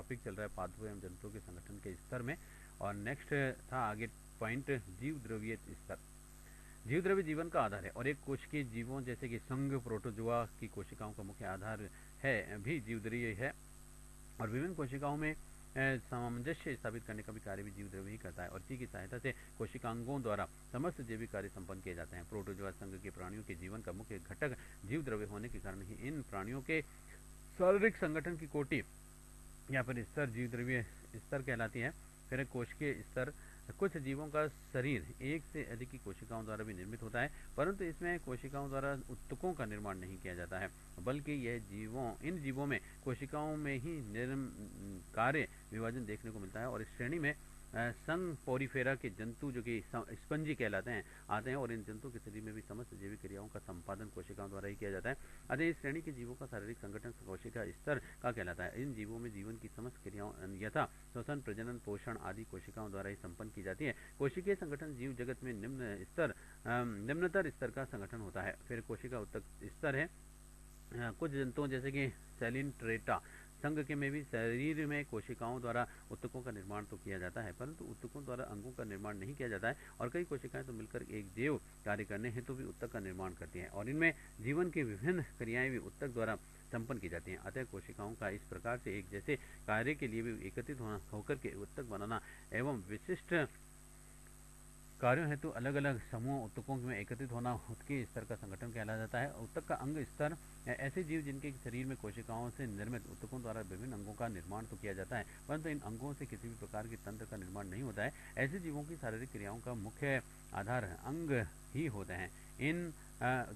Topic चल रहा है पादपों एवं जंतुओं के संगठन के स्तर में। और नेक्स्ट था आगे पॉइंट जीव द्रव्य स्तर। जीव द्रव्य जीवन का आधार है और एक कोशिकीय जीवों जैसे कि संघ प्रोटोजोआ की कोशिकाओं का मुख्य आधार है भी जीव द्रव्य है। और विभिन्न कोशिकाओं में सामंजस्य स्थापित करने का भी कार्य भी जीव द्रव्य ही करता है और इसी की सहायता से कोशिकांगों द्वारा समस्त जैविक कार्य संपन्न किए जाते हैं। प्रोटोजोआ संघ के प्राणियों के जीवन का मुख्य घटक जीव द्रव्य होने के कारण ही इन प्राणियों के शारीरिक संगठन की कोटि या फिर स्तर जीव द्रव्य स्तर कहलाती है। फिर कोशिकीय स्तर, कुछ जीवों का शरीर एक से अधिक की कोशिकाओं द्वारा भी निर्मित होता है, परंतु इसमें कोशिकाओं द्वारा ऊतकों का निर्माण नहीं किया जाता है, बल्कि इन जीवों में कोशिकाओं में ही कार्य विभाजन देखने को मिलता है। और इस श्रेणी में संघ पोरीफेरा के जंतु जो कि स्पंजी कहलाते हैं आते हैं और इन जंतुओं के शरीर में भी समस्त जैविक क्रियाओं का संपादन कोशिकाओं द्वारा ही किया जाता है। अतः इस श्रेणी के जीवों का शारीरिक संगठन कोशिका स्तर का कहलाता है। इन जीवों में जीवन की समस्त क्रियाओं यथा श्वसन, प्रजनन, पोषण आदि कोशिकाओं द्वारा ही संपन्न की जाती है। कोशिकीय संगठन जीव जगत में निम्नतर स्तर का संगठन होता है। फिर कोशिका ऊतक स्तर है। कुछ जंतुओं जैसे कि सेलिनट्रेटा संघ के में भी शरीर में कोशिकाओं द्वारा ऊतकों का निर्माण तो किया जाता है, परंतु ऊतकों द्वारा अंगों का निर्माण नहीं किया जाता है और कई कोशिकाएं तो मिलकर एक जैव कार्य करने हेतु भी ऊतक का निर्माण करती हैं और इनमें जीवन की विभिन्न क्रियाएं भी ऊतक द्वारा संपन्न की जाती हैं। अतः कोशिकाओं का इस प्रकार से एक जैसे कार्य के लिए भी एकत्रित होकर के ऊतक बनाना एवं विशिष्ट कार्यों हेतु अलग अलग समूह ऊतकों में एकत्रित होना ऊतकीय स्तर का संगठन कहला जाता है। ऊतक का अंग स्तर, ऐसे जीव जिनके शरीर में कोशिकाओं से निर्मित ऊतकों द्वारा विभिन्न अंगों का निर्माण तो किया जाता है, परंतु इन अंगों से किसी भी प्रकार के तंत्र का निर्माण नहीं होता है। ऐसे जीवों की शारीरिक क्रियाओं का मुख्य आधार अंग ही होते हैं। इन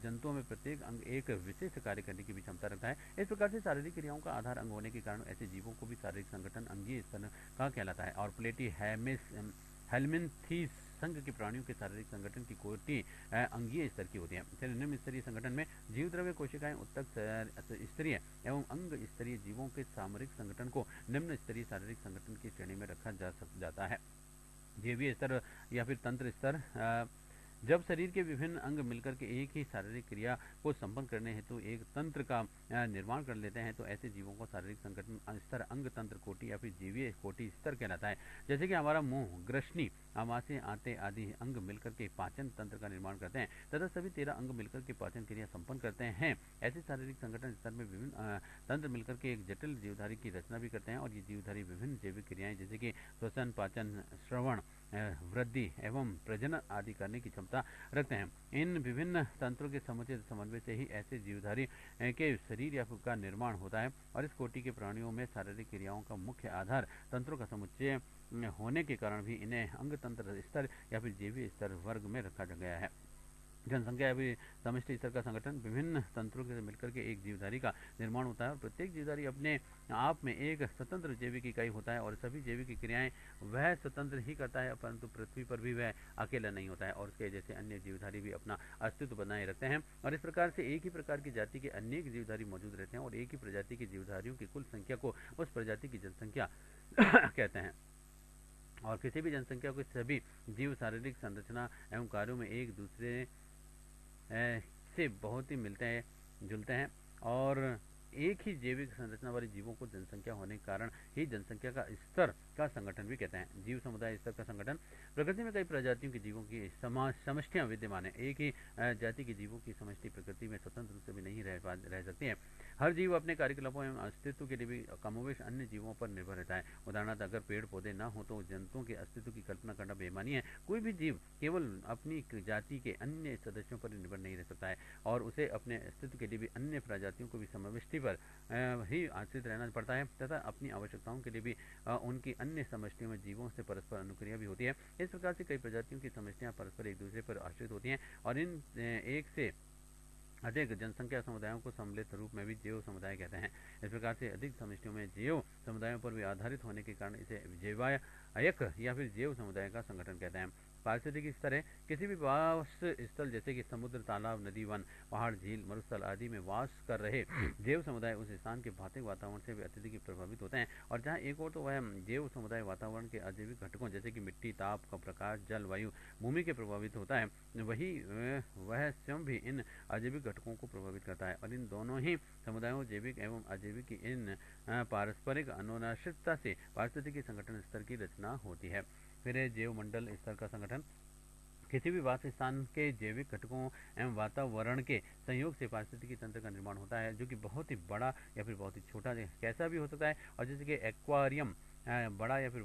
जंतुओं में प्रत्येक अंग एक विशिष्ट कार्य करने की भी क्षमता रखता है। इस प्रकार से शारीरिक क्रियाओं का आधार अंग होने के कारण ऐसे जीवों को भी शारीरिक संगठन अंगीय स्तर का कहलाता है। और प्लेटी हेलमिन्थीस संघ के प्राणियों के शारीरिक संगठन की कोटि अंगीय स्तर की होती है। फिर निम्न स्तरीय संगठन में जीव द्रव्य कोशिकाएं ऊतक स्तरीय एवं अंग स्तरीय जीवों के सामरिक संगठन को निम्न स्तरीय शारीरिक संगठन की श्रेणी में रखा जाता है। जैवीय स्तर या फिर तंत्र स्तर, जब शरीर के विभिन्न अंग मिलकर के एक ही शारीरिक क्रिया को संपन्न करने हेतु एक तंत्र का निर्माण कर लेते हैं तो ऐसे जीवों को शारीरिक संगठन स्तर अंग तंत्र कोटि या फिर जीवीय कोटि स्तर कहलाता है। जैसे कि हमारा मुंह, ग्रसनी, आमाशय, आंतें आदि अंग मिलकर के पाचन तंत्र का निर्माण करते हैं तथा सभी 13 अंग मिलकर के पाचन क्रिया संपन्न करते हैं। ऐसे शारीरिक संगठन स्तर में विभिन्न तंत्र मिलकर के एक जटिल जीवधारी की रचना भी करते हैं और ये जीवधारी विभिन्न जैविक क्रियाएं जैसे कि श्वसन, पाचन, श्रवण, वृद्धि एवं प्रजनन आदि करने की क्षमता रखते हैं। इन विभिन्न तंत्रों के समुचित समन्वय से ही ऐसे जीवधारी के शरीर या का निर्माण होता है और इस कोटि के प्राणियों में शारीरिक क्रियाओं का मुख्य आधार तंत्रों का समुच्चय होने के कारण भी इन्हें अंग तंत्र स्तर या फिर जैवीय स्तर वर्ग में रखा गया है। जनसंख्या या फिर समष्टि स्तर का संगठन, विभिन्न तंत्रों के मिलकर के एक जीवधारी का निर्माण होता है और प्रत्येक जीवधारी अपने आप में एक स्वतंत्र जैविक इकाई होता है और सभी जैविक क्रियाएं वह स्वतंत्र ही करता है, परंतु पृथ्वी पर भी वह अकेला नहीं होता है और उसके जैसे अन्य जीवधारी भी अपना अस्तित्व बनाए रखते हैं। और इस प्रकार से एक ही प्रकार की जाति के अनेक जीवधारी मौजूद रहते हैं और एक ही प्रजाति के जीवधारियों की कुल संख्या को उस प्रजाति की जनसंख्या कहते हैं। और किसी भी जनसंख्या को सभी जीव शारीरिक संरचना एवं कार्यों में एक दूसरे से बहुत ही मिलते हैं, जुलते हैं और एक ही जैविक संरचना वाले जीवों को जनसंख्या होने के कारण ही जनसंख्या का स्तर का संगठन भी कहते हैं। जीव समुदाय स्तर का संगठन, प्रकृति में कई प्रजातियों के जीवों की समष्टियां विद्यमान है। एक ही जाति के जीवों की समष्टि प्रकृति में स्वतंत्र रूप से भी नहीं रह सकती है। हर जीव अपने कार्यकलापों एवं अस्तित्व के लिए भी कमोवेश अन्य जीवों पर निर्भर रहता है। उदाहरणार्थ, अगर पेड़ पौधे न हो तो जंतुओं के अस्तित्व की कल्पना करना बेईमानी है। कोई भी जीव केवल अपनी जाति के अन्य सदस्यों पर निर्भर नहीं रह सकता है और उसे अपने अस्तित्व के लिए भी अन्य प्रजातियों को भी समष्टि पर ही आश्रित रहना पड़ता है तथा अपनी आवश्यकताओं के लिए भी उनकी अन्य समष्टियों में जीवों से परस्पर अनुक्रिया भी होती है। इस प्रकार से कई प्रजातियों की समष्टियां परस्पर एक दूसरे पर आश्रित होती हैं और इन एक से अधिक जनसंख्या समुदायों को सम्मिलित रूप में भी जैव समुदाय कहते हैं। इस प्रकार से अधिक समष्टियों में जैव समुदायों पर भी आधारित होने के कारण इसे जैवायक या फिर जैव समुदाय का संगठन कहते हैं। पारिस्थितिकी स्तर है किसी भी वास स्थल जैसे कि समुद्र, तालाब, नदी, वन, पहाड़, झील, मरुस्थल आदि में वास कर रहे जैव समुदाय उस स्थान के भौतिक वातावरण से भी अत्यधिक प्रभावित होते हैं। और जहाँ एक और तो वह जैव समुदाय वातावरण के अजैविक घटकों जैसे कि मिट्टी, ताप का प्रकाश, जल, वायु, भूमि के प्रभावित होता है, वही वह स्वयं भी इन अजैविक घटकों को प्रभावित करता है। और इन दोनों ही समुदायों जैविक एवं अजैविक की इन पारस्परिक अनुनाशिकता से पारिस्थितिकी संगठन स्तर की रचना होती है। फिर है जैव मंडल स्तर का संगठन। किसी भी वास स्थान के जैविक घटकों एवं वातावरण के संयोग से पारिस्थितिकी तंत्र का निर्माण होता है, जो कि बहुत ही बड़ा या फिर बहुत ही छोटा कैसा भी हो सकता है। और जैसे कि एक्वारियम बड़ा या फिर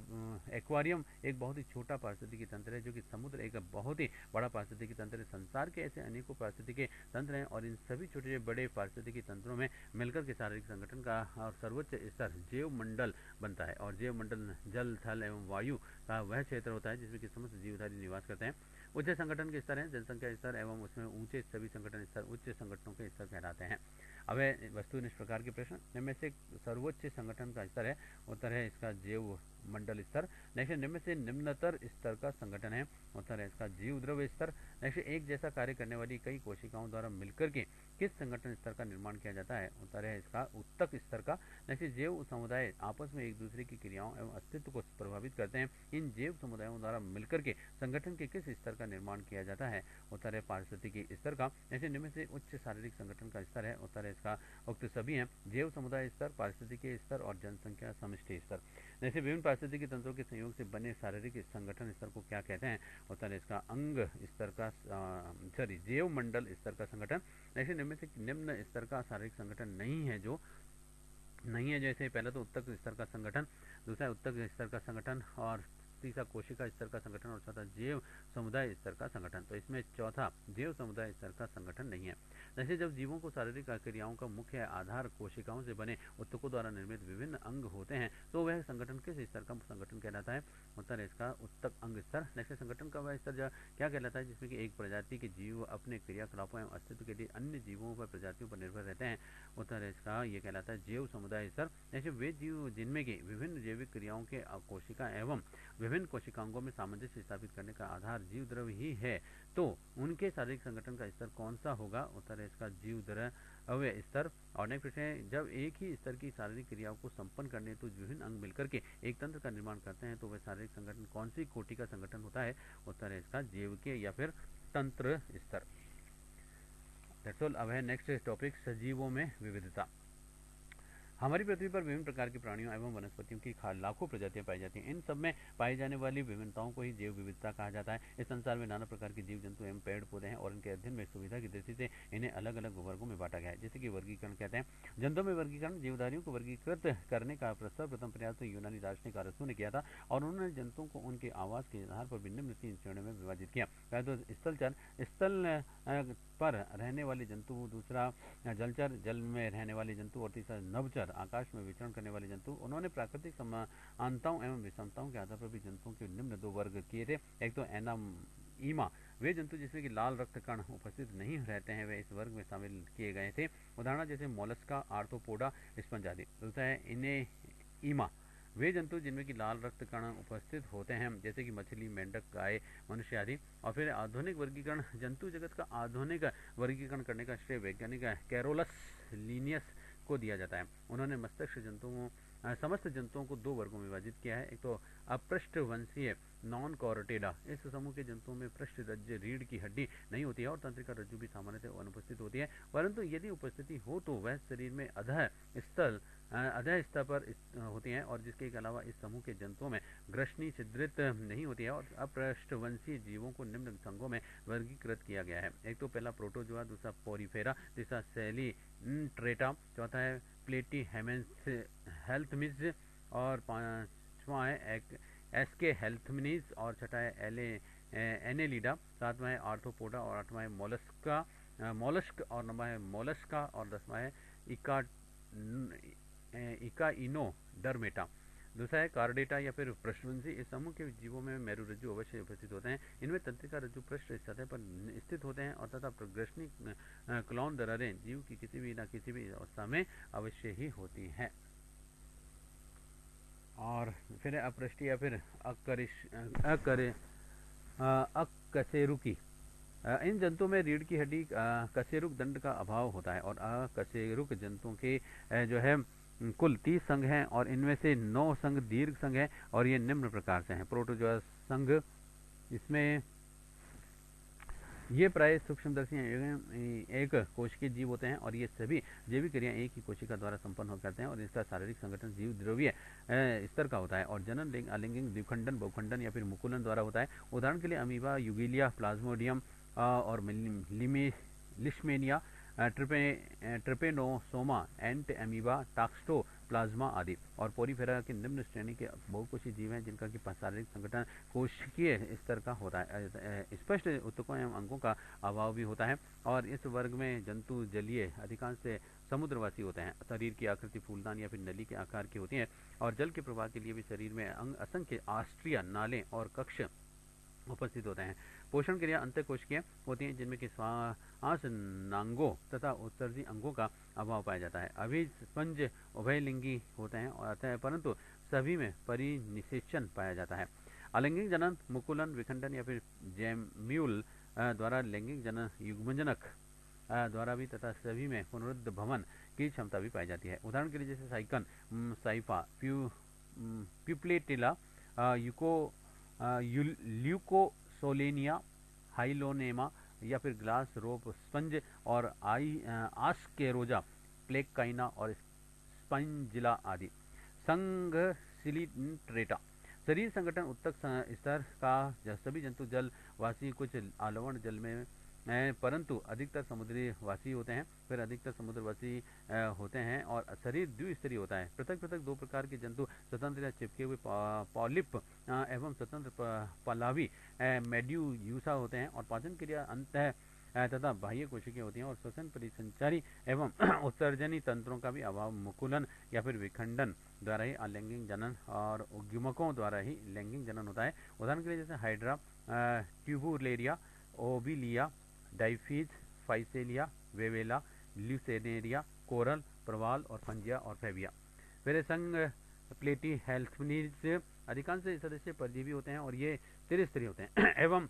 एक्वारियम एक बहुत ही छोटा पारिस्थितिकी तंत्र है, जो कि समुद्र एक बहुत ही बड़ा पारिस्थितिकी तंत्र है। संसार के ऐसे अनेकों पारिस्थितिकी तंत्र हैं और इन सभी छोटे बड़े पारिस्थितिकी तंत्रों में मिलकर के शारीरिक संगठन का और सर्वोच्च स्तर जैव मंडल बनता है। और जैव मंडल जल, थल एवं वायु का वह क्षेत्र होता है जिसमें कि समस्त जीवधारी निवास करते हैं। उच्च संगठन के स्तर हैं जनसंख्या स्तर एवं उसमें ऊंचे सभी संगठन स्तर उच्च संगठनों के स्तर कहलाते हैं। अब है वस्तुनिष्ठ प्रकार के प्रश्न। इनमें से सर्वोच्च संगठन का स्तर है उत्तर है इसका जैव मंडल स्तर। नेक्स्ट निम्न से निम्नतर स्तर का संगठन है उत्तर है इसका जीव द्रव्य स्तर। नेक्स्ट एक जैसा कार्य करने वाली कई कोशिकाओं द्वारा मिलकर के किस संगठन स्तर का निर्माण किया जाता है उत्तर है इसका उत्तक स्तर का। नेक्स्ट जैव समुदाय आपस में एक दूसरे की क्रियाओं एवं अस्तित्व को प्रभावित करते हैं। इन जैव समुदायों द्वारा मिलकर के संगठन के किस स्तर का निर्माण किया जाता है उत्तर है पारिस्थितिकी स्तर का। ऐसे निम्न से उच्च शारीरिक संगठन का स्तर है उत्तर है इसका उक्त सभी हैं जैव समुदाय स्तर, पारिस्थितिकी स्तर और जनसंख्या समष्टि स्तर। जैसे विभिन्न पारिस्थितिकी तंत्रों के संयोग से बने शारीरिक संगठन स्तर को क्या कहते हैं उत्तर है इसका अंग स्तर का जैव मंडल स्तर का संगठन। ऐसे निम्न से निम्न स्तर का शारीरिक संगठन नहीं है जैसे पहला तो उत्तक स्तर का संगठन, दूसरा उत्तक स्तर का संगठन और तीसरा कोशिका स्तर का संगठन और चौथा जैव समुदाय स्तर का संगठन। तो इसमें चौथा जैव समुदाय स्तर का संगठन नहीं है। जैसे जब जीवों को शारीरिक क्रियाओं का मुख्य आधार कोशिकाओं से बने उत्तकों द्वारा निर्मित विभिन्न अंग होते हैं तो वह संगठन किस स्तर का संगठन कहलाता है उत्तर है इसका उत्तक अंग स्तर। नेक्स्ट संगठन का वह स्तर क्या कहलाता है जिसमें कि एक प्रजाति के जीव अपने क्रियाकलापों एवं अस्तित्व के लिए अन्य जीवों पर प्रजातियों पर निर्भर रहते हैं उत्तर है इसका ये कहलाता है जैव समुदाय स्तर। ऐसे वे जीव जिनमें की विभिन्न जैविक क्रियाओं के कोशिका एवं विभिन्न कोशिकांगों में सामंजस्य स्थापित करने का आधार जीव द्रव्य ही है तो उनके शारीरिक संगठन का स्तर कौन सा होगा उत्तर है इसका जीव द्रव्य स्तर। और नेक्स्ट प्रश्न है जब एक ही स्तर की शारीरिक क्रियाओं को संपन्न करने तो विभिन्न अंग मिलकर के एक तंत्र का निर्माण करते हैं तो वह शारीरिक संगठन कौन सी कोटि का संगठन होता है उत्तर है इसका जैविकीय या फिर तंत्र स्तर। That's all. अब है नेक्स्ट टॉपिक सजीवों में विविधता। हमारी पृथ्वी पर विभिन्न प्रकार के प्राणियों एवं वनस्पतियों की लाखों प्रजातियां पाई जाती हैं। इन सब में पाई जाने वाली विभिन्नताओं को ही जैव विविधता कहा जाता है। इस संसार में नाना प्रकार के जीव जंतु एवं पेड़ पौधे हैं और इनके अध्ययन में सुविधा की दृष्टि से इन्हें अलग अलग वर्गों में बांटा गया है। जैसे कि वर्गीकरण कहते हैं। जंतुओं में वर्गीकरण जीवधारियों को वर्गीकृत करने का सर्वप्रथम प्रयास तो यूनानी दार्शनिक अरस्तु ने किया था और उन्होंने जंतुओं को उनके आवास के आधार पर निम्न 3 श्रेणियों में विभाजित किया। पहले तो स्थलचर, स्थल पर रहने वाले जंतु, दूसरा जलचर, जल में रहने वाले जंतु और तीसरा नभचर, आकाश में विचरण करने वाले जंतु। उन्होंने प्राकृतिक समानताओं एवं विषमताओं के आधार पर भी जंतुओं के निम्न 2 वर्ग किए थे। एक तो एनाईमा, वे जंतु जिसमें कि लाल रक्त कण उपस्थित नहीं रहते हैं वे इस वर्ग में शामिल किए गए थे। उदाहरण जैसे मोलस्का, आर्थ्रोपोडा, स्पंज आदि। दूसरा है इनेईमा, वे जंतु जिनमें कि लाल रक्त कण उपस्थित होते हैं जैसे कि मछली, मेंढक, गाय, मनुष्य आदि। और फिर आधुनिक वर्गीकरण, जंतु जगत का आधुनिक वर्गीकरण करने का श्रेय वैज्ञानिक कैरोलस लीनियस को दिया जाता है। उन्होंने समस्त जंतुओं को 2 वर्गों में विभाजित किया है। एक तो अपृष्ठवंशीय नॉन कॉर्टेडा, इस समूह के जंतुओं में पृष्ठ रज्जु रीढ़ की हड्डी नहीं होती है और तंत्रिका रज्जु भी सामान्यतः अनुपस्थित होती है, परंतु यदि उपस्थिति हो तो वह शरीर में अधः स्तर पर होती हैं और जिसके अलावा इस समूह के जंतुओं में ग्रसनी छिद्रित नहीं होती है। और अपृष्ठवंशी जीवों को निम्न संघों में वर्गीकृत किया गया है। एक तो पहला प्रोटोजोआ, दूसरा पोरीफेरा, तीसरा सेलिट्रेटा, चौथा है प्लेटी हेल्थमिज और पांचवा है एसके हेल्थमिनीज और छठा है एनेलिडा, सातवां है आर्थ्रोपोडा और आठवां है मोलस्क और नौवां है मोलस्का और 10वां है इकाइनोडर्मेटा। दूसरा है कार्डेटा या फिर पृष्ठवंशी। इस समूह के जीवों में मेरुरज्जु अवश्य उपस्थित होते हैं। इनमें तंत्रिका रज्जु पृष्ठ सतह पर स्थित होते हैं और तथा प्रग्रसनी क्लॉन दरारें जीव की किसी भी अवस्था में अवश्य ही होती हैं। और फिर अपृष्ठीय या फिर अकशेरुकी। इन जंतुओं में रीढ़ की हड्डी कशेरुक दंड का अभाव होता है और अकशेरुक जंतुओं के जो है कुल 30 संघ हैं और इनमें से 9 संघ दीर्घ संघ हैं और ये निम्न प्रकार से हैं। प्रोटोजोआ संघ, इसमें ये प्राय सूक्ष्मदर्शी एक कोशिकीय जीव होते हैं और ये सभी जैविक क्रिया एक ही कोशिका द्वारा संपन्न करते हैं और इसका शारीरिक संगठन जीव द्रव्य स्तर का होता है और जनन अलिंगिक द्विखंडन बहुखंडन या फिर मुकुलन द्वारा होता है। उदाहरण के लिए अमीबा, यूगिलिया, प्लाज्मोडियम और लिश्मेनिया, ट्रिपेनोसोमा, एंट अमीबा, टाक्सोप्लाज्मा आदि। और पोरीफेरा की निम्न श्रेणी के बहुकोषीय जीव हैं जिनका कि शारीरिक संगठन कोशिकीय स्तर का होता है। स्पष्ट ऊतकों एवं अंगों का अभाव भी होता है और इस वर्ग में जंतु जलीय अधिकांश से समुद्रवासी होते हैं। शरीर की आकृति फूलदान या फिर नली के आकार की होती है और जल के प्रवाह के लिए भी शरीर में अंग असंख्य आस्ट्रिया, नाले और कक्ष उपस्थित होते हैं। पोषण क्रिया अंतःकोशिकीय होती है जिनमें कि श्वास नांगों तथा उत्सर्जी अंगों का अभाव पाया जाता है। अभी स्पंज उभयलिंगी होते हैं और अतः परंतु सभी में परिनिषेचन पाया जाता है। अलैंगिक जनन, मुकुलन, विखंडन या फिर जैम्यूल द्वारा लैंगिक जनन युग्मजनक द्वारा भी तथा सभी में पुनरुद्ध भवन की क्षमता भी पाई जाती है। उदाहरण के लिए जैसे साइकन, साइफा, प्यूप्लेटिला, यूको ल्यूकोसोलेनिया, हाइलोनेमा या फिर ग्लास रोप स्पंज और आस्केरोजा, प्लेकाइना और स्पंजिला आदि। संघ सिलिट्रेटा, शरीर संगठन उत्तक स्तर का सभी जंतु जलवासी, कुछ आलवण जल में परंतु अधिकतर समुद्री वासी होते हैं। फिर अधिकतर समुद्रवासी होते हैं और शरीर द्विस्तरीय होता है। पृथक पृथक दो प्रकार के जंतु स्वतंत्र या चिपके हुए पॉलिप एवं स्वतंत्र पलावी मेड्यूसा होते हैं और पाचन क्रिया अंत तथा बाह्य कोशिकाएं होती हैं और श्वसन, परिसंचारी एवं उत्सर्जनी तंत्रों का भी अभाव मुकुलन या फिर विखंडन द्वारा ही अलैंगिक जनन और उद्युमकों द्वारा ही लैंगिक जनन होता है। उदाहरण के लिए जैसे हाइड्रा, ट्यूबुलेरिया, ओबिलिया, डाइफीज, फाइसेलिया, वेवेला, ल्यूसेनेरिया, कोरल, प्रवाल और फंजिया और फेबिया। फिर संघ प्लेटी हेल्थनीज, अधिकांश सदस्य परजीवी होते हैं और ये त्रिस्तरीय होते हैं एवं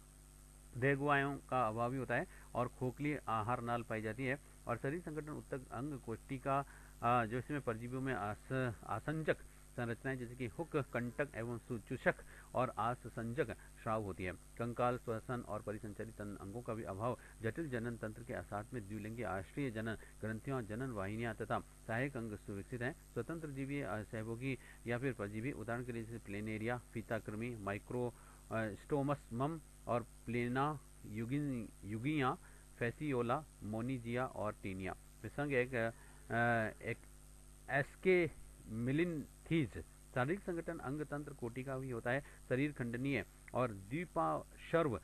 देहगुआयों का अभाव भी होता है और खोखली आहार नाल पाई जाती है और शरीर संगठन उत्तक अंग कोष्टिका जो इसमें परजीवियों में आसंजक संरचनाएं जैसे कि हुक, कंटक एवं चूषक और आसंजक श्राव होती है। कंकाल, श्वसन और परिसंचारी अंगों का भी अभाव जटिल जनन तंत्र के साथ में द्विलिंगी आश्रय जनन ग्रंथियों, जनन वाहिनियां तथा सहायक अंग सुविकसित हैं। स्वतंत्र जीवी सहयोगी या फिर परजीवी, उदाहरण के लिए जैसे प्लेनेरिया, फीताकृमि, माइक्रो स्टोमसमम और प्लेना युगिया, फेसियोला, मोनिजिया और टीनिया। विसंग एक एसके मिलिनथीज, शारीरिक संगठन अंग तंत्र कोटि का भी होता है। शरीर खंडनीय और द्वीपार्श्व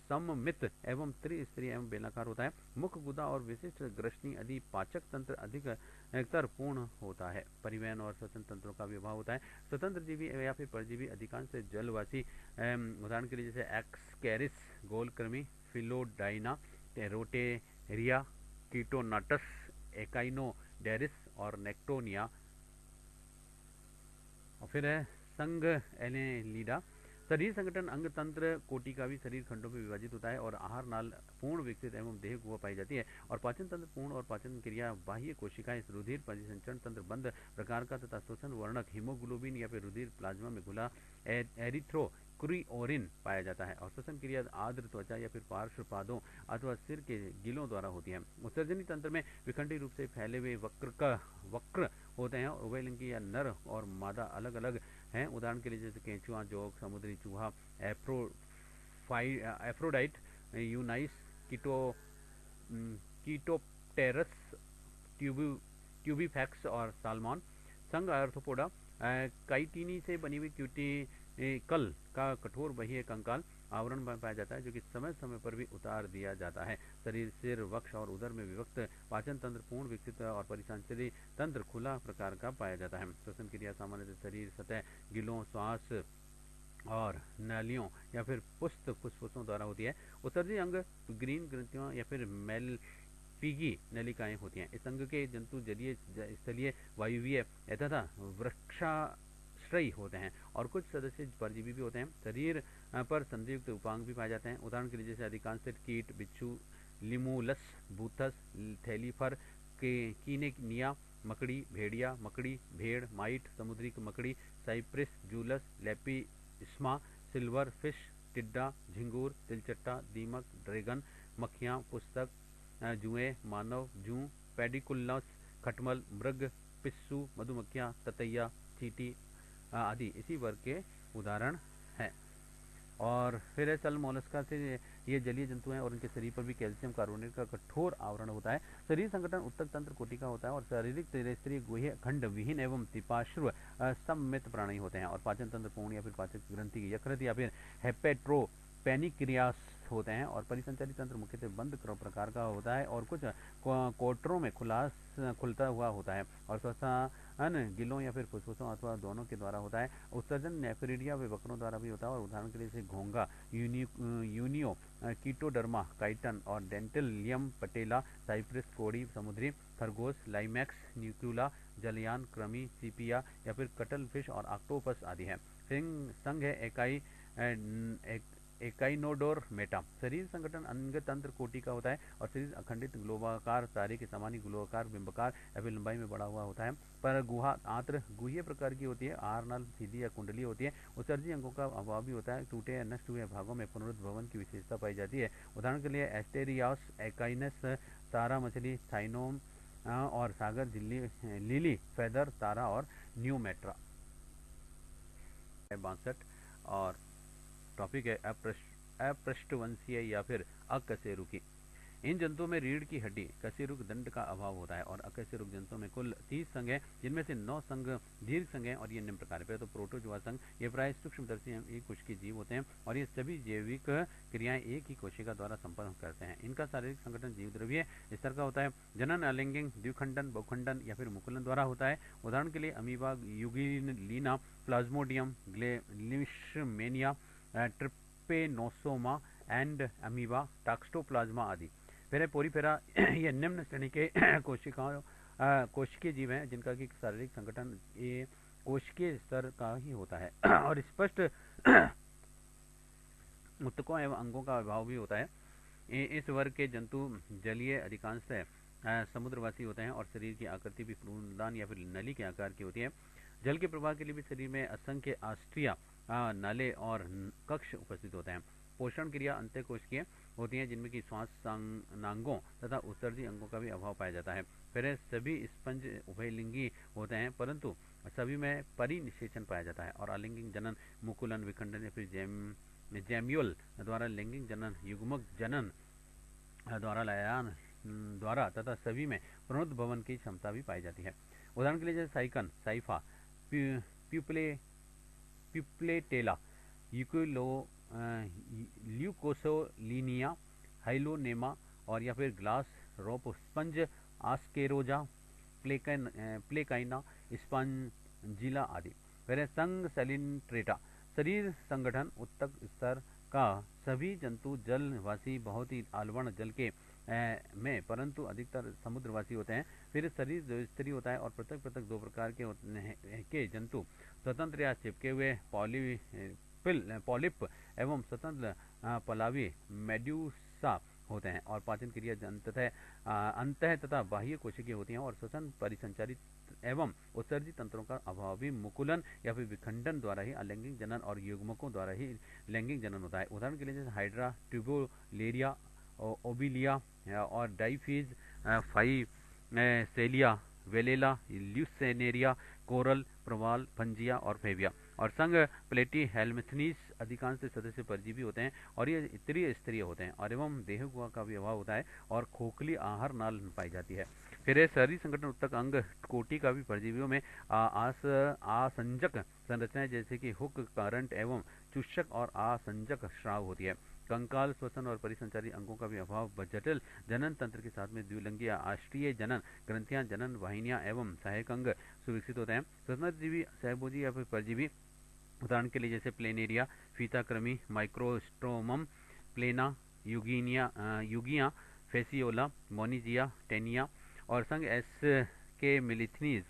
सममित एवं त्रिस्तरीय एवं बेलाकार होता है। मुख, गुदा और विशिष्ट ग्रसनी आदि पाचक तंत्र अधिकतर पूर्ण होता है। परिवहन और श्वसन तंत्रों का भी अभाव होता है। स्वतंत्र जीवी या फिर परजीवी अधिकांश जलवासी, उदाहरण के लिए जैसे एक्सकैरिस, गोलकृमि, फिलोडाइना, टेरोटेरिया, कीटोनाटस, एकाइनोडेरिस और नेक्टोनिया। और फिर है संघ एनेलिडा, शरीर संगठन अंग तंत्र कोटि का भी शरीर खंडों में विभाजित होता है और आहार नाल पूर्ण विकसित एवं देह गुहा पाई जाती है और पाचन तंत्र पूर्ण और पाचन क्रिया बाह्य कोशिकाएं, रुधिर परिसंचरण तंत्र बंद प्रकार का तथा श्वसन वर्णक हीमोग्लोबिन या फिर रुधिर प्लाज्मा में घुला एरिथ्रोक्रिओरिन पाया जाता है और श्वसन क्रिया आर्द्र त्वचा या फिर पार्श्व पादों अथवा सिर के गिलों द्वारा होती है। उत्सर्जनी तंत्र में विखंडी रूप से फैले हुए वक्र होते हैं और उभयलिंगी या नर और मादा अलग अलग हैं। उदाहरण के लिए जैसे केंचुआ, जोग, समुद्री चूहा, एफ्रोडाइट, यूनाइस, कीटोप्टेरस, ट्यूबीफैक्स और सालमॉन। संघ आर्थ्रोपोडा, काइटिनी से बनी हुई क्यूटिकल का कठोर बाह्य कंकाल आवरण में पाया जाता है जो कि समय समय पर भी उतार दिया जाता है। शरीर सिर, वक्ष और उदर में विभक्त, पाचन तंत्र पूर्ण विकसित और परिसंचरी तंत्र खुला प्रकार का पाया जाता है। श्वसन क्रिया सामान्यतः शरीर सतह, गिलों, श्वास और नालियों या फिर पुष्ट फुस्फुसों द्वारा होती है। उत्सर्जी अंग ग्रीन ग्रंथियों या फिर मेलपीगी नलिकाएं होती हैं। इस अंग के जंतु जलीय, स्थलीय, वायुवीय तथा आश्रयी होते हैं और कुछ सदस्य परजीवी भी होते हैं। शरीर पर संधियुक्त उपांग भी पाए जाते हैं। उदाहरण के लिए जैसे अधिकांश कीट, बिच्छू, लिमूलस, बूथस, थैलीफर, कीनेनिया मकड़ी, भेड़िया मकड़ी, भेड़, माइट, समुद्री मकड़ी, साइप्रिस, जूलस, लेपिस्मा, सिल्वर फिश, टिड्डा, झिंगूर, तिलचट्टा, दीमक, ड्रैगन, मक्खियाँ, पुस्तक, जुएं, मानव, जूं, पेडिकुलस, खटमल, मृग, पिस्सू, मधुमक्खियाँ, ततैया, चींटी आदि इसी वर्ग के उदाहरण हैं। और फिर है सल मोलस्का से ये जलीय जंतु हैं और इनके शरीर पर भी कैल्शियम कार्बोनेट का कठोर आवरण होता है। शरीर संगठन उत्तक तंत्र कोटि का होता है और शारीरिक त्रिस्तरीय गुह्य खंड विहीन एवं तिपाश्व सममित प्राणी होते हैं और पाचन तंत्र पूर्ण या फिर पाचक ग्रंथि की यकृत या फिर हेपेट्रो पेनिक्रियास होते हैं और परिसंचारी तंत्र मुख्यतः बंद प्रकार का होता है और कुछ कोटरों में खुलता हुआ होता है और श्वसन गिलों या फिर फुसफुसों अथवा दोनों के द्वारा होता है। उत्सर्जन नेफ्रिडिया व बकरों द्वारा भी होता है और उदाहरण के लिए जैसे घोंगा, यूनियो, कीटोडर्मा, काइटन और डेंटेलियम पटेला, साइप्रिस, कोड़ी, समुद्री खरगोश, लाइमैक्स, न्यूक्यूला, जलयान, क्रमी, सीपिया या फिर कटल फिश और ऑक्टोपस आदि है। संघ है एकाइनोडोर मेटा। शरीर संगठन अंग तंत्र कोटि का होता है और शरीर अखंडित ग्लोबाकार तारे के समान ही ग्लोबाकार बिंबाकार या फिर लंबाई में बढ़ा हुआ होता है। पर गुहा आंत्र गुह्य प्रकार की होती है। आहार नल सीधी या कुंडली होती है। उत्सर्जी अंगों का अभाव भी होता है। टूटे या नष्ट हुए भागों में पुनरुद्भवन की विशेषता पाई जाती है। उदाहरण के लिए एस्टेरियास एक्वाइनस, तारा मछली, थाइनोम और सागर लिली, फेदर तारा और न्यूमेट्रा। 62 और टॉपिक है अपृष्ठवंशीय या फिर अकशेरुकी। इन जंतुओं में रीढ़ की हड्डी कशेरुक दंड का अभाव होता है और अकशेरुक जंतुओं में कुल 30 संघ हैं जिनमें से 9 संघ दीर्घ संघ हैं और ये निम्न प्रकार पे तो प्रोटोजुआ संघ ये प्राय सूक्ष्मदर्शी एक कोशिकीय जीव होते हैं और ये सभी जैविक क्रियाएं एक ही कोशिका द्वारा संपन्न करते हैं। इनका शारीरिक संगठन जीव द्रव्य स्तर का होता है। जनन अलिंगिक, द्विखंडन, बहुखंडन या फिर मुकुलन द्वारा होता है। उदाहरण के लिए amoeba, euglena, plasmodium, leishmania, trypanosoma and amoeba, toxoplasma आदि। फिर है पोरीफेरा ये निम्न श्रेणी के कोशिकीय जीव हैं जिनका कि शारीरिक संगठन ये कोशिकीय स्तर का ही होता है और स्पष्ट ऊतकों एवं अंगों का अभाव भी होता है। इस वर्ग के जंतु जलीय अधिकांशतः समुद्रवासी होते हैं और शरीर की आकृति भी फूलदान या फिर नली के आकार की होती है। जल के प्रवाह के लिए भी शरीर में असंख्य आस्ट्रिया, नाले और कक्ष उपस्थित होते हैं। पोषण क्रिया अंतःकोशिकीय होती हैं जिनमें कि श्वास नांगों तथा उत्सर्जी अंगों का भी अभाव पाया जाता है। फिर सभी स्पंज उभयलिंगी होते हैं परंतु सभी में परिनिषेचन पाया जाता है और अलिंगिक जनन, मुकुलन, विखंडन या फिर जैम्यूल द्वारा लैंगिक जनन, युग्मक जनन द्वारा लयान द्वारा तथा सभी में पुनरुद्भवन की क्षमता भी पाई जाती है। उदाहरण के लिए जैसे साइकन, साइफा, प्यूप्लेटेला, ल्यूकोसोलिनिया, हाइलोनेमा और या फिर ग्लास रोप स्पंज, आस्केरोजा, प्लेकाइना, स्पंजिला आदि। फिर संघ सेलिन्ट्रेटा। शरीर संगठन उत्तक स्तर का सभी जंतु जलवासी बहुत ही आलवण जल के में परंतु अधिकतर समुद्रवासी होते हैं। फिर शरीर द्विस्तरीय होता है और पृथक पृथक दो प्रकार के जंतु स्वतंत्र या चिपके हुए पॉलिप एवं स्वतंत्र पलावी मेड्यूसा होते हैं और पाचन क्रिया अंतः तथा बाह्य कोशिकीय होती हैं और श्वसन परिसंचारित एवं उत्सर्जित तंत्रों का अभाव भी मुकुलन या फिर विखंडन द्वारा ही अलैंगिक जनन और युग्मकों द्वारा ही लैंगिक जनन होता है। उदाहरण के लिए जैसे हाइड्रा, ट्यूबोलेरिया, ओबिलिया और डाइफीज, फाइसेलिया, वेलेला, ल्यूसेनेरिया, कोरल, प्रवाल, फंजिया और फेविया। और संघ प्लेटी हेल्मेथनीस अधिकांश सदस्य परजीवी होते हैं और ये त्रिस्तरीय होते हैं और एवं देह गुहा का भी अभाव होता है और खोखली आहार नाल पाई जाती है। फिर ये शरीर संगठन उत्तक अंग कोटि का भी परजीवियों में आसंजक संरचनाएं जैसे कि हुक, करंट एवं चूषक और आसंजक श्राव होती है। कंकाल, श्वसन और परिसंचारी अंगों का भी अभाव जटिल जनन तंत्र के साथ में द्विलिंगी आष्ट्रीय जनन ग्रंथियां, जनन वाहिनियां एवं सहायक अंग सुविकसित होते हैं। श्वसनजीवी सहभोजी या फिर परजीवी उदाहरण के लिए जैसे प्लेनेरिया, फीताकृमि, माइक्रोस्ट्रोमम, प्लेना, युगिया, फेसियोला, मोनिजिया, टेनिया। और संघ एस के मिलिथनीज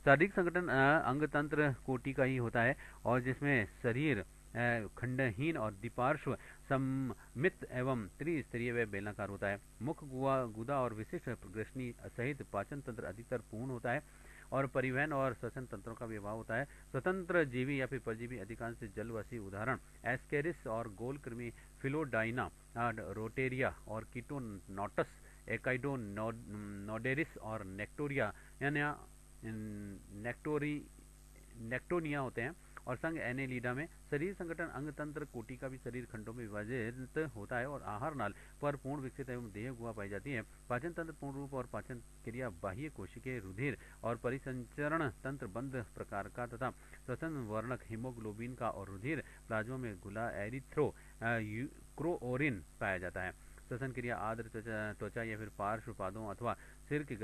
शारीरिक संगठन अंग तंत्र कोटि का ही होता है और जिसमें शरीर खंडहीन और द्विपार्श्व सममित एवं त्रिस्तरीय व बेलनाकार होता है। मुख गुदा और विशिष्ट प्रग्रसनी सहित पाचन तंत्र अधिकतर पूर्ण होता है और परिवहन और श्वसन तंत्रों का भी अभाव होता है। स्वतंत्र जीवी या फिर परजीवी अधिकांश जलवासी उदाहरण एस्केरिस और गोल कृमि फिलोडाइना, रोटेरिया और कीटोनॉटस, एकाइडो नोडेरिस और नेक्टोरिया यानी नेक्टोनिया होते हैं। और संघ एनेलिडा में शरीर संगठन अंग तंत्र कोटि का भी शरीर खंडों में विभाजित होता है और आहार नाल पर पूर्ण विकसित एवं देह गुहा पाई जाती है। पाचन तंत्र पूर्ण रूप और पाचन क्रिया बाह्य कोशिकीय रुधिर और परिसंचरण तंत्र बंद प्रकार का तथा श्वसन वर्णक हीमोग्लोबिन का और रुधिर प्लाज्मा में घुला एरिथ्रो क्रोओरिन पाया जाता है। श्वसन क्रिया आर्द्र त्वचा या फिर पार्श्व पादों अथवा सिर के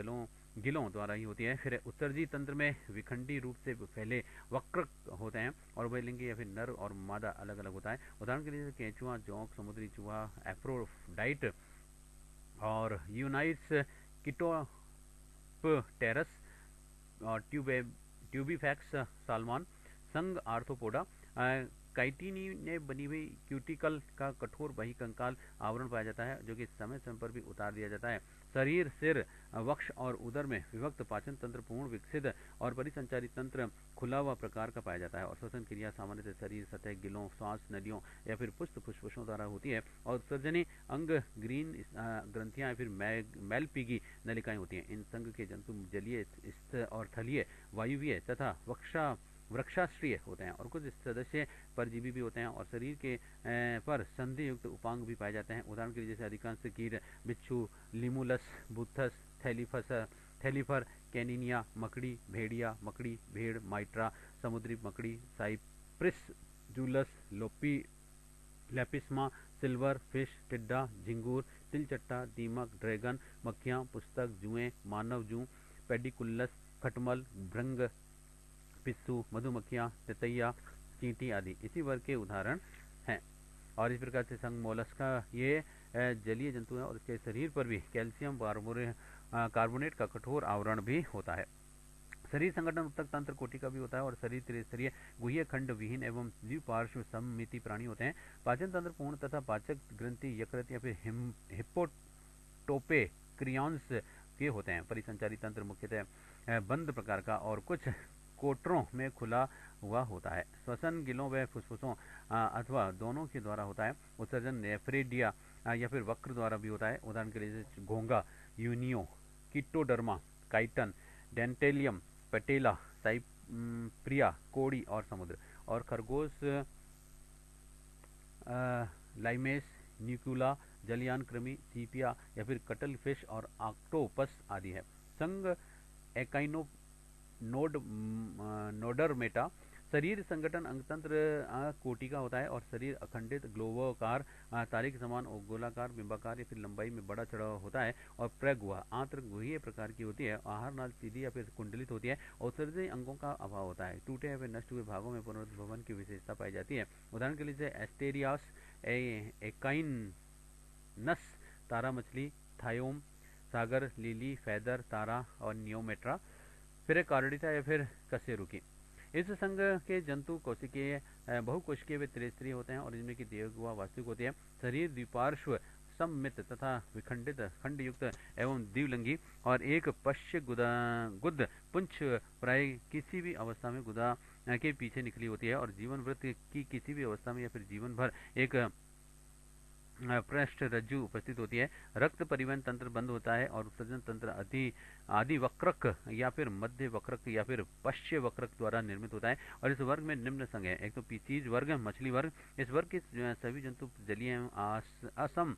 गिलों द्वारा ही होती है। फिर उत्सर्जी तंत्र में विखंडी रूप से फैले वक्रक होते हैं और उभयलिंगी या फिर नर और मादा अलग अलग होता है। उदाहरण के लिए केंचुआ, जोंक, समुद्री चूहा, एफ्रोडाइट और यूनाइट्स, किटोप्टेरस और ट्यूबीफैक्स सालमन, संघ आर्थ्रोपोडा, काइटिनी ने बनी हुई क्यूटिकल का कठोर बहिकंकाल आवरण पाया जाता है जो कि समय समय पर भी उतार दिया जाता है। शरीर, सिर, वक्ष और उदर में विभक्त पाचन तंत्र पूर्ण विकसित और परिसंचारी तंत्र खुला हुआ प्रकार का पाया जाता है और श्वसन क्रिया सामान्यतः शरीर सतह, गिलों, श्वास नलियों या फिर पुष्ट फुसफुसों द्वारा होती है और उत्सर्जनी अंग ग्रीन ग्रंथियां या फिर मैलपीगी नलिकाएं होती हैं। इन संघ के जंतु जलीय और थलीय, वायुवीय तथा वृक्षाश्रीय होते हैं और कुछ सदस्य परजीवी भी होते हैं और शरीर के पर संधि युक्त उपांग भी पाए जाते हैं। उदाहरण के लिए जैसे अधिकांश कीट, बिच्छू, लिमुलस, बुथस, थैलीफर, कैनिनिया, मकड़ी, भेड़िया, मकड़ी, भेड़, माइट्रा, समुद्री मकड़ी, साइप्रिस, जूलस, लोपी, लेपिस्मा, सिल्वर फिश, टिड्डा, झिंगूर, तिलचट्टा, दीमक, ड्रैगन, मक्खियाँ, पुस्तक, जुएं, मानव जू, पेडिकुलस, खटमल, भृंग, पिस्सू, मधुमक्खियाँ, तितैया, चींटी आदि इसी वर्ग के उदाहरण हैं। और इस प्रकार से संघ मोलस्का ये जलीय जंतु है और इसके शरीर पर भी कैल्शियम कार्बोनेट का कठोर आवरण भी होता है। शरीर संगठन उत्तक तंत्र कोटि का भी होता है और शरीर त्रिस्तरीय गुह्य खंड विहीन एवं द्विपार्श्व सममिति प्राणी होते हैं। पाचन तंत्र पूर्ण तथा पाचक ग्रंथि, यकृत या फिर हिप्पोटोपे क्रियॉन्स के होते हैं। परिसंचारी तंत्र मुख्यतः बंद प्रकार का और कुछ कोटरों में खुला हुआ होता है। श्वसन गिलों व फुसफुसों अथवा दोनों के द्वारा होता है। उत्सर्जन नेफ्रेडिया या फिर वक्र द्वारा भी होता है। उदाहरण के लिए घोंगा, यूनियो, कीटोडर्मा, काइटन, डेंटेलियम, पटेला, साइप्रिया, कोड़ी और समुद्र और खरगोश, लाइमेस, न्यूक्यूला, जलयान कृमि, सीपिया या फिर कटल फिश और ऑक्टोपस आदि है। संघ एकाइनो नोडरमेटा शरीर संगठन अंगतंत्र कोटि का होता है और शरीर अखंडित ग्लोबाकार तारे के समान गोलाकार, बिंबाकार या फिर लंबाई में बड़ा चढ़ा होता है और प्रगुहा आंत्र गुहीय प्रकार की होती है। आहार नाल सीधी या फिर कुंडलित होती है और उत्सर्जनीय अंगों का अभाव होता है। टूटे या फिर नष्ट हुए भागों में पुनरुद्भवन की विशेषता पाई जाती है। उदाहरण के लिए एस्टेरियास एकाइनस, तारा मछली, थायोम, सागर लिली, फैदर, तारा और नियोमेट्रा, फिर कार्डिटा या फिर कसेरुकी। इस संघ के जंतु कोशिकीय बहुकोशिकीय व त्रिस्तरीय होते हैं और इनमें की देहगुहा वास्तविक होती है। शरीर द्विपार्श्व सममित तथा विखंडित खंड युक्त एवं द्विलिंगी और एक पश्य गुद पुंछ प्राय किसी भी अवस्था में गुदा के पीछे निकली होती है और जीवन वृत्त की किसी भी अवस्था में या फिर जीवन भर एक पृष्ठ रज्जु उपस्थित होती है। रक्त परिवहन तंत्र बंद होता है और उत्सर्जन तंत्र आदि वक्रक या फिर मध्य वक्रक या फिर पश्य वक्रक द्वारा निर्मित होता है। और इस वर्ग में निम्न संघ है। एक तो पीसीज वर्ग, मछली वर्ग। इस वर्ग के सभी जंतु जलीय असम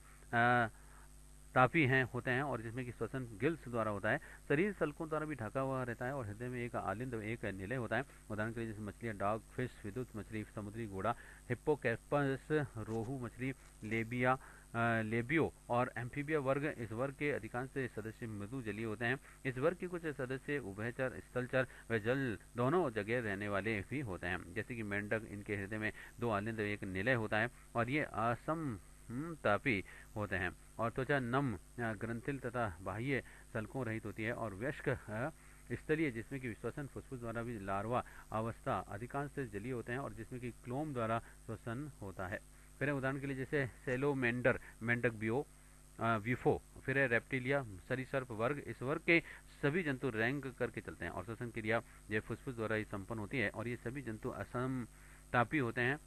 तापी हैं होते हैं और जिसमें कि श्वसन गिल्स द्वारा होता है। शरीर सल्कों द्वारा भी ढका हुआ रहता है और हृदय में एक आलिंद एक निलय होता है। उदाहरण के लिए जैसे मछलियाँ डॉग फिश, विद्युत मछली, समुद्री घोड़ा, हिप्पोकैम्पस, रोहू मछली, लेबियो और एम्फीबिया वर्ग। इस वर्ग के अधिकांश सदस्य मृदु जलीय होते हैं। इस वर्ग के कुछ सदस्य उभयचर, स्थलचर व जल दोनों जगह रहने वाले भी होते हैं। जैसे कि मेंढक, इनके हृदय में दो आलिंद एक निलय होता है और ये असम तापी होते हैं और त्वचा नम, ग्रंथिल तथा बाह्य सल्कों रहित होती है और वयस्क स्थलीय जिसमें कि श्वसन फुसफुस द्वारा भी लार्वा अवस्था अधिकांश जलीय होते हैं और जिसमें कि क्लोम द्वारा श्वसन होता है। फिर है उदाहरण के लिए जैसे सेलोमेंडर, मेंढक बियो, विफो, फिर है रेप्टिलिया, सरीसर्प वर्ग। इस वर्ग के सभी जंतु रैंक करके चलते हैं और श्वसन क्रिया ये फुसफुस द्वारा ही संपन्न होती है और ये सभी जंतु असमतापी होते हैं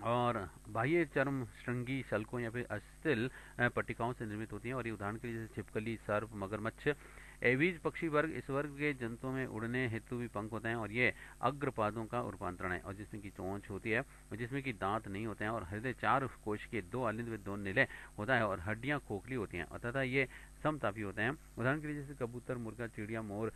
और बाह्य चर्म श्रृंगी शल्कों या फिर अस्थिल पट्टिकाओं से निर्मित होती हैं और ये उदाहरण के लिए जैसे छिपकली, सर्प, मगरमच्छ। एवीज पक्षी वर्ग, इस वर्ग के जंतुओं में उड़ने हेतु भी पंख होते हैं और ये अग्रपादों का रूपांतरण है और जिसमें कि चोंच होती है और जिसमें कि दांत नहीं होते हैं और हृदय 4 कोश के 2 अलिंद व 2 निलय होता है और हड्डियां खोखली होती हैं और तथा ये समतापी होते हैं। उदाहरण के लिए जैसे कबूतर, मुर्गा, चिड़िया, मोर,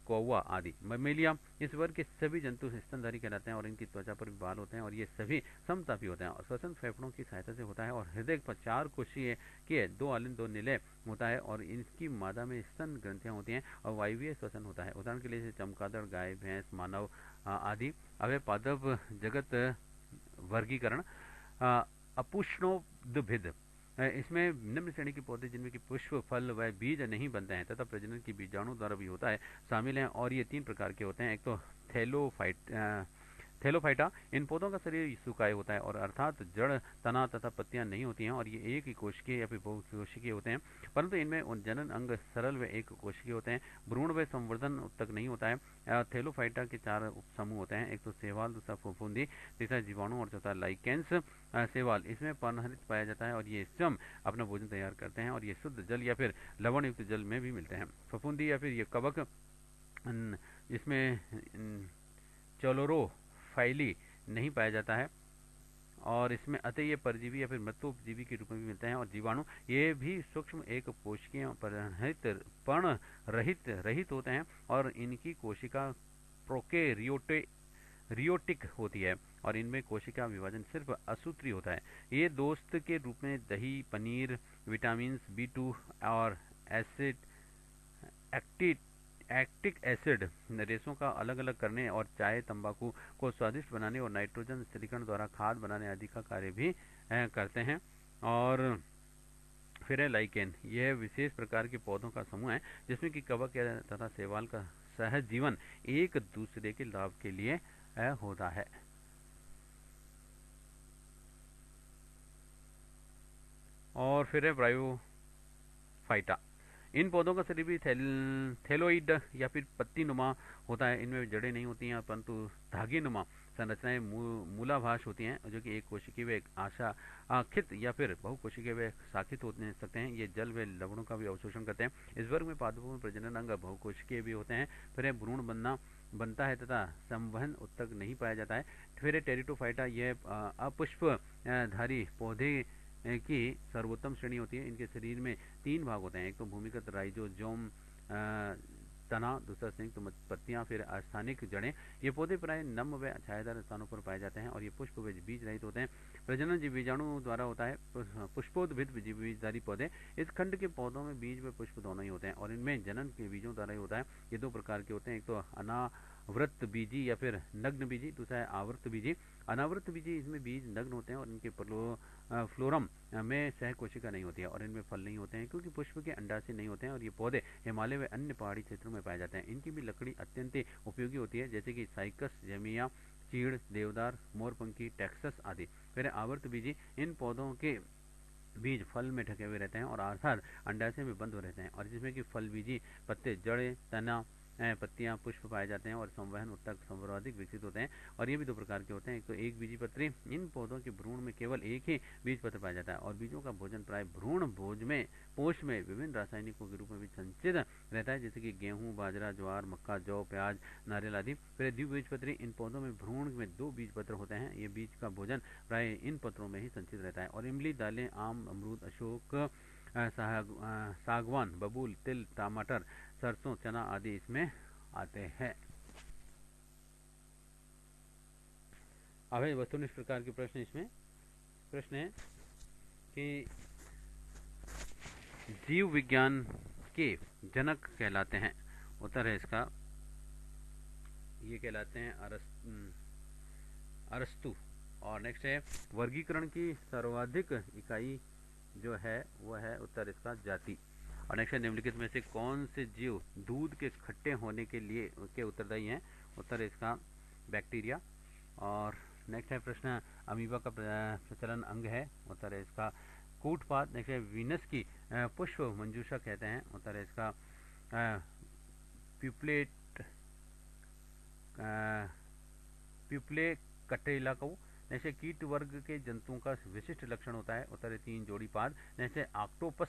कौवा आदि। ममेलिया, इस वर्ग के सभी जंतु स्तनधारी कहलाते हैं और इनकी त्वचा पर भी बाल होते हैं और ये सभी समतापी होते हैं और श्वसन फेफड़ों की सहायता से होता है और हृदय पर 4 कोशिकीय के 2 अलिंद 2 निलय होता है और इनकी मादा में स्तन ग्रंथियां होती हैं और वायवीय श्वसन होता है। उदाहरण के लिए जैसे चमगादड़, गाय, भैंस, मानव आदि। अब है पादप जगत वर्गीकरण। अपुष्णोद्भिद, इसमें निम्न श्रेणी के पौधे जिनमें कि पुष्प, फल व बीज नहीं बनते हैं तथा प्रजनन की बीजाणु द्वारा भी होता है शामिल हैं और ये 3 प्रकार के होते हैं। एक तो थैलोफाइटा, इन पौधों का शरीर सुकाय होता है और अर्थात जड़, तना तथा पत्तियां नहीं होती हैं और ये एक ही कोशिकीय या फिर बहुकोशिकीय होते हैं परंतु इनमें जनन अंग सरल व एक कोशिकीय होते हैं। भ्रूण व संवर्धन तक नहीं होता है। थैलोफाइटा के 4 उपसमूह होते हैं, एक तो सेवाल, दूसरा फफूंदी, तीसरा जीवाणु और चौथा लाइकेंस। सेवाल, इसमें पर्णहरित पाया जाता है और ये स्वयं अपना भोजन तैयार करते हैं और ये शुद्ध जल या फिर लवण युक्त जल में भी मिलते हैं। फफूंदी या फिर ये कवक, इसमें चलोरोफाइली नहीं पाया जाता है और इसमें अतः ये परजीवी या फिर मृत्युपजीवी के रूप में भी मिलते हैं। और जीवाणु, ये भी सूक्ष्म एक कोशिकीय पर्ण रहित होते हैं और इनकी कोशिका रियोटिक होती है और इनमें कोशिका विभाजन सिर्फ असूत्री होता है। ये दोस्त के रूप में दही, पनीर, विटामिन B2 और एसिड एक्टिक एसिड रेशों का अलग अलग करने और चाय, तंबाकू को स्वादिष्ट बनाने और नाइट्रोजन स्थिरीकरण द्वारा खाद बनाने आदि का कार्य भी करते हैं। और फिर है लाइकेन, यह विशेष प्रकार के पौधों का समूह है जिसमें कि कवक तथा शैवाल का सहज जीवन एक दूसरे के लाभ के लिए होता है। और फिर है ब्रायोफाइटा, इन पौधों का शरीर भी थैलोइड या फिर पत्ती नुमा होता है। इनमें जड़ें नहीं होती हैं परंतु धागे नुमा संरचनाएं मूलाभास होती हैं जो कि एक कोशिकीय व एक आखित या फिर बहुकोशिकीय व शाखित हो सकते हैं। ये जल व लवणों का भी अवशोषण करते हैं। इस वर्ग में पादपों में प्रजनन अंग बहुकोशिकीय भी होते हैं। फिर भ्रूण बनता है तथा संवहन उत्तक नहीं पाया जाता है। फिर टेरिटोफाइटा, यह अपुष्पधारी पौधे की सर्वोत्तम श्रेणी होती है। इनके शरीर में 3 भाग होते हैं, एक तो भूमिगत राइजोजोम तना, दूसरा संयुक्त पत्तियां, फिर अस्थानिक जड़ें। ये पौधे प्राय नम व छायादार स्थानों पर पाए जाते हैं और ये पुष्प व बीज रहित होते हैं। प्रजनन जीव बीजाणु द्वारा होता है। पुष्पोद्भिद बीजधारी पौधे, इस खंड के पौधों में बीज व पुष्प दोनों ही होते हैं और इनमें जनन के बीजों द्वारा ही होता है। ये 2 प्रकार के होते हैं, एक तो अनावृत बीजी या फिर नग्न बीजी, दूसरा है आवृत बीजी। अनावृत बीजी, इसमें बीज नग्न होते हैं और इनके फ्लोरम में सह कोशिका नहीं होती है और इनमें फल नहीं होते हैं क्योंकि पुष्प के अंडाशय नहीं होते हैं और ये पौधे हिमालय व अन्य पहाड़ी क्षेत्रों में पाए जाते हैं। इनकी भी लकड़ी अत्यंत उपयोगी होती है जैसे कि साइकस, जेमिया, चीड़, देवदार, मोरपंखी, टेक्सस आदि। फिर आवर्त बीजी, इन पौधों के बीज फल में ढके हुए रहते हैं और अर्थात अंडाशय में बंद हो रहते हैं और जिसमें कि फल बीजी पत्ते, जड़ें, तना, पत्तियां, पुष्प पाए जाते हैं और संवहन उत्तक सर्वाधिक विकसित होते हैं और ये भी 2 प्रकार के होते हैं, एक तो एक बीजी पत्री। इन पौधों के भ्रूण में केवल एक ही बीज पत्र पाया जाता है और बीजों का भोजन प्राय भ्रूण पोष में विभिन्न रासायनिकों के रूप में भी संचित रहता है जैसे कि गेहूं, बाजरा, ज्वार, मक्का, जौ, प्याज, नारियल आदि। फिर द्विबीजपत्री, इन पौधों में भ्रूण में 2 बीज पत्र होते हैं। ये बीज का भोजन प्राय इन पत्रों में ही संचित रहता है। और इमली, दालें, आम, अमरूद, अशोक, सागवान, बबूल, तिल, टमाटर, सरसों, चना आदि इसमें आते हैं। अब है वस्तुनिष्ठ प्रकार के प्रश्न। इसमें प्रश्न है कि जीव विज्ञान के जनक कहलाते हैं, उत्तर है इसका ये कहलाते हैं अरस्तु। और नेक्स्ट है वर्गीकरण की सर्वाधिक इकाई जो है वह है, उत्तर इसका जाति। और नेक्स्ट है निम्नलिखित में से कौन से जीव दूध के खट्टे होने के लिए के उत्तरदायी हैं? उत्तर है इसका बैक्टीरिया। और नेक्स्ट है प्रश्न अमीबा का प्रचलन अंग है? उत्तर है इसका कूटपाद। नेक्स्ट है वीनस की पुष्प मंजूषा कहते हैं? उत्तर है इसका प्यूपलेट प्यूपले कटेला को। जैसे कीट वर्ग के जंतुओं का विशिष्ट लक्षण होता है? उत्तर है 3 जोड़ी पाद। जैसे ऑक्टोपस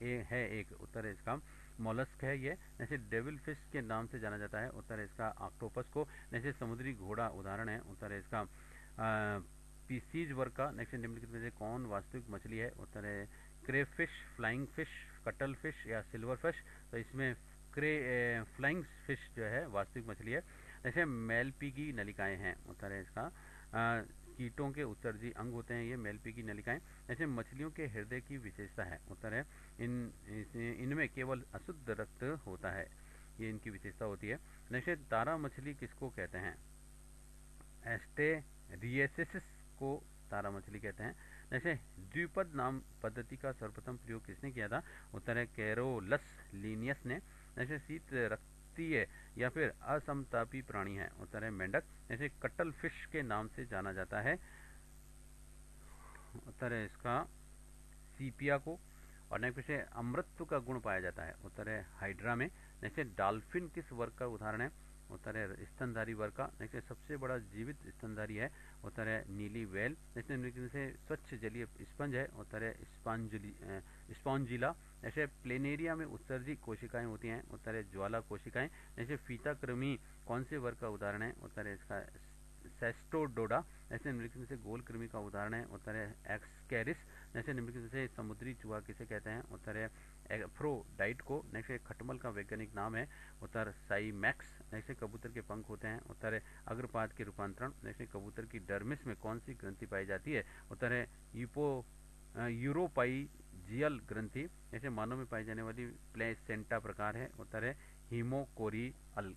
है एक? उत्तर है इसका मोलस्क है ये। जैसे डेविल फिश के नाम से जाना जाता है? उत्तर है इसका ऑक्टोपस को। जैसे समुद्री घोड़ा उदाहरण है? उत्तर है इसका पीसीज वर्ग का। नेक्स्ट निम्नलिखित में से कौन वास्तविक मछली है? उत्तर है crayfish, flying fish, cuttle fish या सिल्वर फिश। तो इसमें फ्लाइंग फिश जो है वास्तविक मछली है। जैसे मेलपी की नलिकाएं हैं? उत्तर है इसका कीटों के उत्सर्जी अंग होते हैं ये मेलपी की नलिकाएं। जैसे मछलियों के हृदय की विशेषता है? उत्तर है इनमें केवल अशुद्ध रक्त होता है, ये इनकी विशेषता होती है। नेक्स्ट तारा मछली किसको कहते हैं? एस्टेरियसिस को तारा मछली कहते हैं। जैसे द्विपद नाम पद्धति का सर्वप्रथम प्रयोग किसने किया था? उत्तर है कैरोलस लीनियस ने। जैसे शीत रक्तीय या फिर असमतापी प्राणी है? उत्तर है मेंढक। जैसे कटल फिश के नाम से जाना जाता है? उत्तर है इसका सीपिया को। और नेक्स्ट है अमृतत्व का गुण पाया जाता है? उत्तर है हाइड्रा में। जैसे डॉल्फिन किस वर्ग का उदाहरण है? उत्तर है स्तनधारी वर्ग का। जैसे सबसे बड़ा जीवित स्तनधारी है? उत्तर है नीली व्हेल। जैसे निम्नलिखित में से स्वच्छ जलीय स्पंज है? उत्तर है स्पॉन्जिला। जैसे प्लेनेरिया में उत्सर्जी कोशिकाएं होती हैं? उत्तर है ज्वाला कोशिकाएं। जैसे फीता कृमि कौन से वर्ग का उदाहरण है? उत्तर है इसका सेस्टोडोडा। जैसे निम्नलिखित में से गोल कृमि का उदाहरण है? उत्तर है एक्सकैरिस। जैसे निम्नलिखित में से समुद्री चूहा किसे कहते हैं? उत्तर है एफ्रोडाइट को। नेक्स्ट खटमल का वैज्ञानिक नाम है? उत्तर साइमैक्स। नेक्स्ट कबूतर के पंख होते हैं? उत्तर है अग्रपाद के रूपांतरण। नेक्स्ट कबूतर की डर्मिस में कौन सी ग्रंथि पाई जाती है? उत्तर है यूरोपाइजियल ग्रंथि। जैसे मानव में पाई जाने वाली प्लेसेंटा प्रकार है? उत्तर है हीमोकोरियल।